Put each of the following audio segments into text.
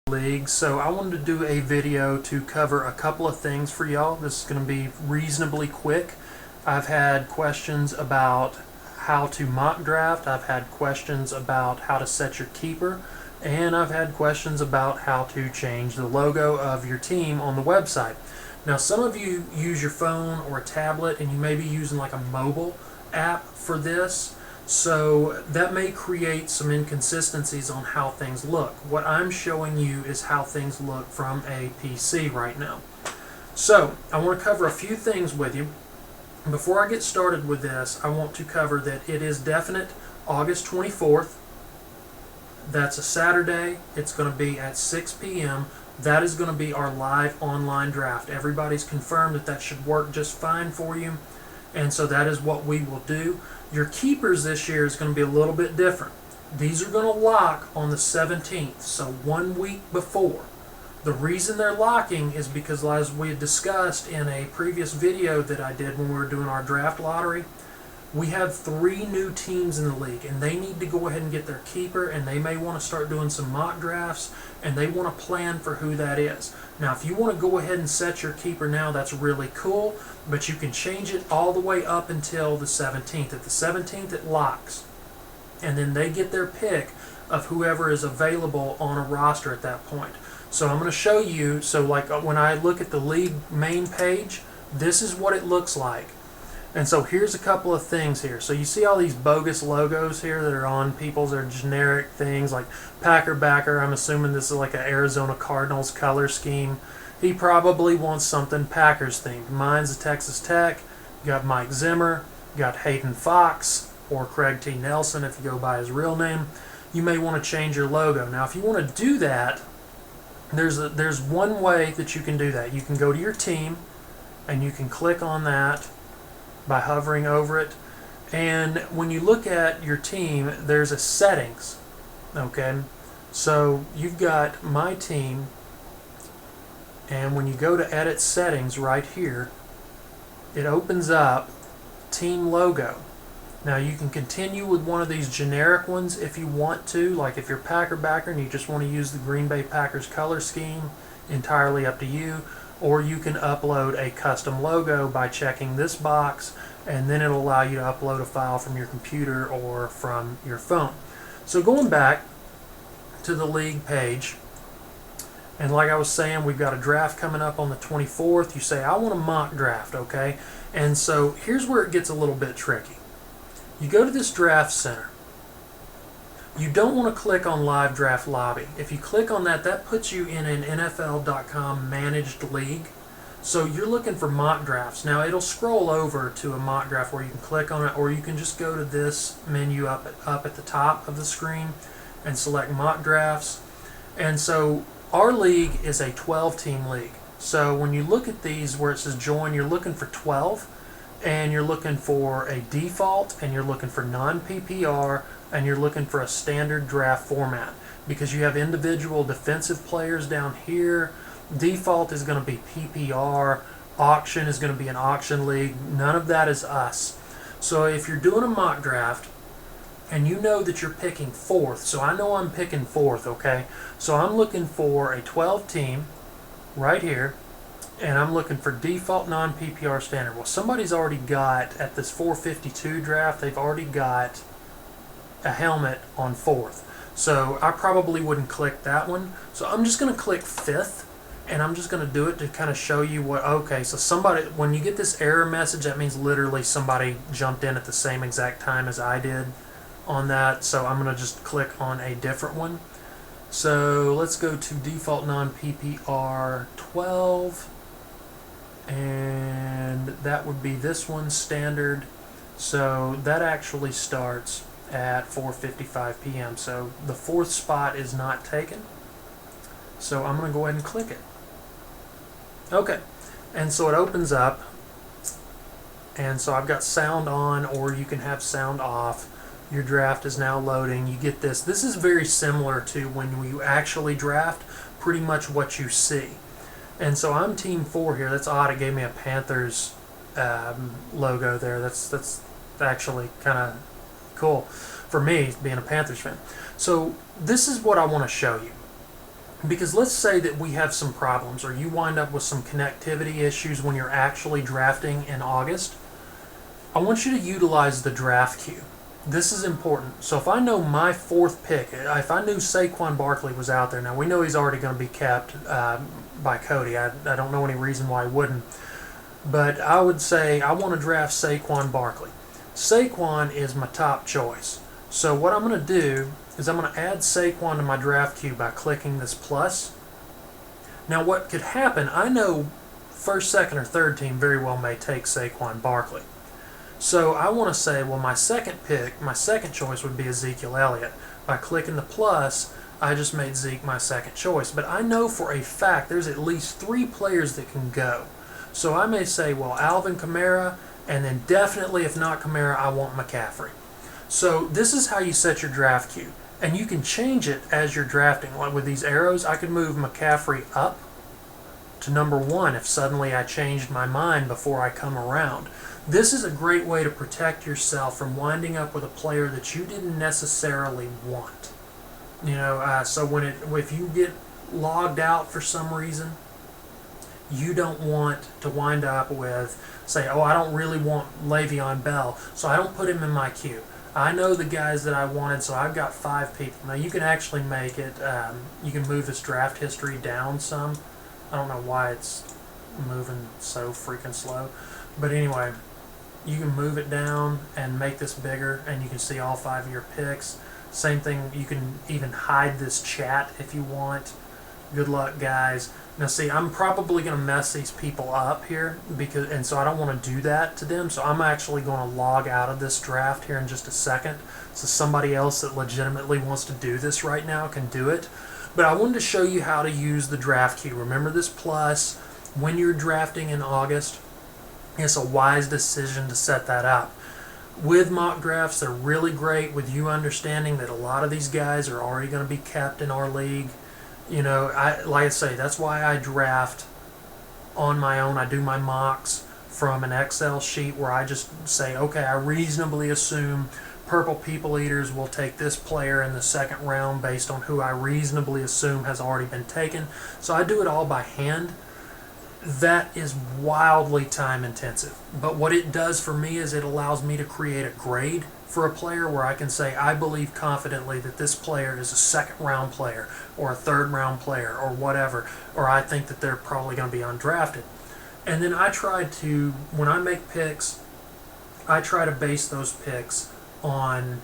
League. So I wanted to do a video to cover a couple of things for y'all. This is going to be reasonably quick. I've had questions about how to mock draft. I've had questions about how to set your keeper. And I've had questions about how to change the logo of your team on the website. Now, some of you use your phone or a tablet, and you may be using like a mobile app for this. So that may create some inconsistencies on how things look. What I'm showing you is how things look from a PC right now. So I want to cover a few things with you. Before I get started with this, I want to cover that it is definite August 24th. That's a Saturday. It's going to be at 6 p.m. That is going to be our live online draft. Everybody's confirmed that that should work just fine for you. And so that is what we will do. Your keepers this year is going to be a little bit different. These are going to lock on the 17th, so 1 week before. The reason they're locking is because, as we had discussed in a previous video that I did when we were doing our draft lottery, we have 3 new teams in the league, and they need to go ahead and get their keeper, and they may want to start doing some mock drafts, and they want to plan for who that is. Now, if you want to go ahead and set your keeper now, that's really cool, but you can change it all the way up until the 17th. At the 17th, it locks, and then they get their pick of whoever is available on a roster at that point. So I'm going to show you, so like when I look at the league main page, this is what it looks like. And so here's a couple of things here. So you see all these bogus logos here that are on people's, they're generic things like Packer Backer. I'm assuming this is like an Arizona Cardinals color scheme. He probably wants something Packers themed. Mine's a Texas Tech. You got Mike Zimmer. You got Hayden Fox or Craig T. Nelson if you go by his real name. You may want to change your logo. Now if you want to do that, there's one way that you can do that. You can go to your team and you can click on that by hovering over it, and when you look at your team, there's a settings. Okay, so you've got my team, and when you go to edit settings right here, it opens up team logo. Now you can continue with one of these generic ones if you want to, like if you're Packer Backer and you just want to use the Green Bay Packers color scheme, entirely up to you. Or you can upload a custom logo by checking this box, and then it'll allow you to upload a file from your computer or from your phone. So going back to the league page, and like I was saying, we've got a draft coming up on the 24th. You say, I want a mock draft, okay? And so here's where it gets a little bit tricky. You go to this draft center. You don't want to click on Live Draft Lobby. If you click on that, that puts you in an NFL.com managed league. So you're looking for mock drafts. Now it'll scroll over to a mock draft where you can click on it, or you can just go to this menu up at the top of the screen and select mock drafts. And so our league is a 12-team league. So when you look at these where it says join, you're looking for 12, and you're looking for a default, and you're looking for non-PPR, and you're looking for a standard draft format because you have individual defensive players down here. Default is going to be PPR. Auction is going to be an auction league. None of that is us. So if you're doing a mock draft and you know that you're picking 4th, so I know I'm picking 4th, okay? So I'm looking for a 12 team right here, and I'm looking for default non-PPR standard. Well, somebody's already got, at this 452 draft, they've already got a helmet on 4th. So I probably wouldn't click that one. So I'm just going to click 5th, and I'm just going to do it to kind of show you what, okay, so somebody, when you get this error message, that means literally somebody jumped in at the same exact time as I did on that. So I'm going to just click on a different one. So let's go to default non-PPR 12, and that would be this one, standard. So that actually starts at 4:55 p.m. So the 4th spot is not taken. So I'm going to go ahead and click it. Okay, and so it opens up, and so I've got sound on, or you can have sound off. Your draft is now loading. You get this. This is very similar to when you actually draft, pretty much what you see. And so I'm team 4 here. That's odd. It gave me a Panthers logo there. That's actually kind of cool for me, being a Panthers fan. So this is what I want to show you. Because let's say that we have some problems, or you wind up with some connectivity issues when you're actually drafting in August. I want you to utilize the draft queue. This is important. So if I know my fourth pick, if I knew Saquon Barkley was out there, now we know he's already going to be capped by Cody. I don't know any reason why he wouldn't. But I would say I want to draft Saquon Barkley. Saquon is my top choice. So what I'm going to do is I'm going to add Saquon to my draft queue by clicking this plus. Now what could happen, I know first, second, or third team very well may take Saquon Barkley. So I want to say, well, my second pick, my second choice would be Ezekiel Elliott. By clicking the plus, I just made Zeke my second choice. But I know for a fact there's at least 3 players that can go. So I may say, well, Alvin Kamara, and then definitely, if not Kamara, I want McCaffrey. So this is how you set your draft queue. And you can change it as you're drafting. Like with these arrows, I could move McCaffrey up to number 1 if suddenly I changed my mind before I come around. This is a great way to protect yourself from winding up with a player that you didn't necessarily want. You know, so if you get logged out for some reason, you don't want to wind up with, say, oh, I don't really want Le'Veon Bell, so I don't put him in my queue. I know the guys that I wanted, so I've got 5 people. Now you can actually make it, you can move this draft history down some. I don't know why it's moving so freaking slow. But anyway, you can move it down and make this bigger, and you can see all 5 of your picks. Same thing, you can even hide this chat if you want. Good luck, guys. Now see, I'm probably going to mess these people up here, and so I don't want to do that to them. So I'm actually going to log out of this draft here in just a second. So somebody else that legitimately wants to do this right now can do it. But I wanted to show you how to use the draft queue. Remember this plus when you're drafting in August. It's a wise decision to set that up. With mock drafts, they're really great with you understanding that a lot of these guys are already going to be kept in our league. You know, like I say, that's why I draft on my own. I do my mocks from an Excel sheet where I just say, okay, I reasonably assume Purple People Eaters will take this player in the second round based on who I reasonably assume has already been taken. So I do it all by hand. That is wildly time intensive. But what it does for me is it allows me to create a grade for a player where I can say I believe confidently that this player is a second round player or a third round player or whatever, or I think that they're probably going to be undrafted. And then I try to, when I make picks, I try to base those picks on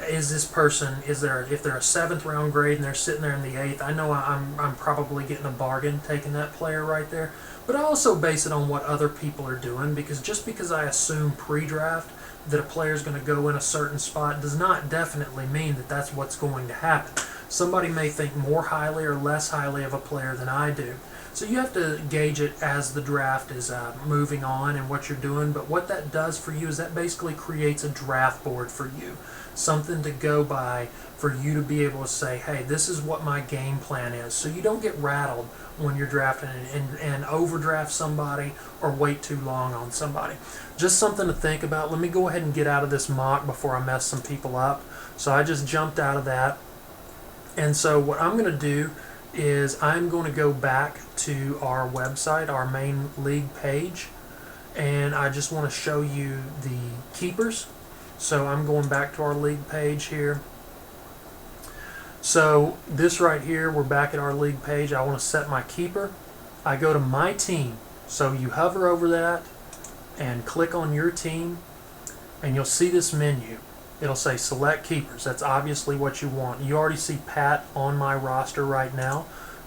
is this person, if they're a 7th round grade and they're sitting there in the 8th, I know I'm probably getting a bargain taking that player right there. But I also base it on what other people are doing, because just because I assume pre-draft that a player is going to go in a certain spot does not definitely mean that that's what's going to happen. Somebody may think more highly or less highly of a player than I do. So you have to gauge it as the draft is moving on and what you're doing. But what that does for you is that basically creates a draft board for you. Something to go by for you to be able to say, hey, this is what my game plan is. So you don't get rattled when you're drafting and overdraft somebody or wait too long on somebody. Just something to think about. Let me go ahead and get out of this mock before I mess some people up. So I just jumped out of that. And so what I'm going to do is I'm going to go back to our website, our main league page, and I just want to show you the keepers. So I'm going back to our league page here. So this right here, we're back at our league page. I want to set my keeper. I go to my team. So you hover over that and click on your team, and you'll see this menu. It'll say select keepers. That's obviously what you want. You already see Pat on my roster right now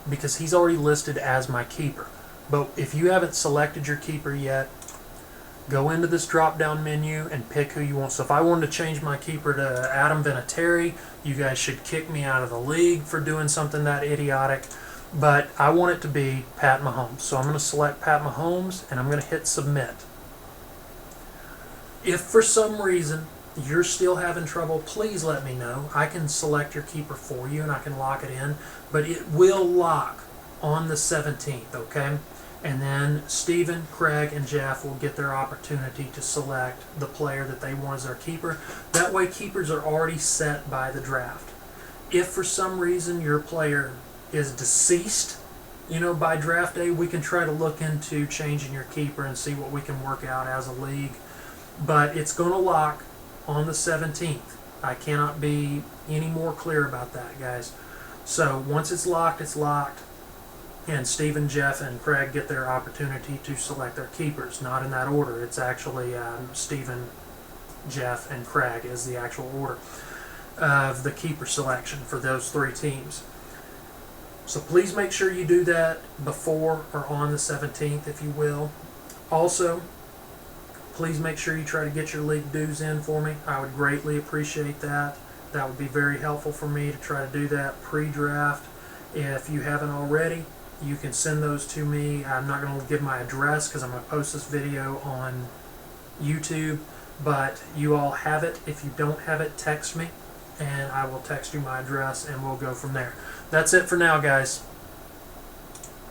because he's already listed as my keeper. But if you haven't selected your keeper yet, go into this drop-down menu and pick who you want. So if I wanted to change my keeper to Adam Vinatieri, you guys should kick me out of the league for doing something that idiotic. But I want it to be Pat Mahomes. So I'm going to select Pat Mahomes, and I'm going to hit submit. If for some reason you're still having trouble, please let me know. I can select your keeper for you and I can lock it in, but it will lock on the 17th, okay? And then Stephen, Craig, and Jeff will get their opportunity to select the player that they want as their keeper. That way keepers are already set by the draft. If for some reason your player is deceased, by draft day, we can try to look into changing your keeper and see what we can work out as a league. But it's going to lock on the 17th. I cannot be any more clear about that, guys. So once it's locked, and Stephen, Jeff, and Craig get their opportunity to select their keepers. Not in that order. It's actually Stephen, Jeff, and Craig is the actual order of the keeper selection for those three teams. So please make sure you do that before or on the 17th, if you will. Also, please make sure you try to get your league dues in for me. I would greatly appreciate that. That would be very helpful for me to try to do that pre-draft. If you haven't already, you can send those to me. I'm not going to give my address because I'm going to post this video on YouTube, but you all have it. If you don't have it, text me, and I will text you my address, and we'll go from there. That's it for now, guys.